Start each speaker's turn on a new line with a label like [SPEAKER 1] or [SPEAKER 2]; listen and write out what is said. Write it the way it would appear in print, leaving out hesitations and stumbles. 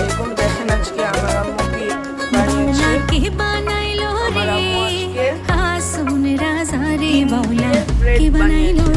[SPEAKER 1] আলাইকুম। দেখেন আজকে আমার আম্মু কি বানিয়েছে। আমার আম্মু আজকে ব্রেড বানিয়েছে।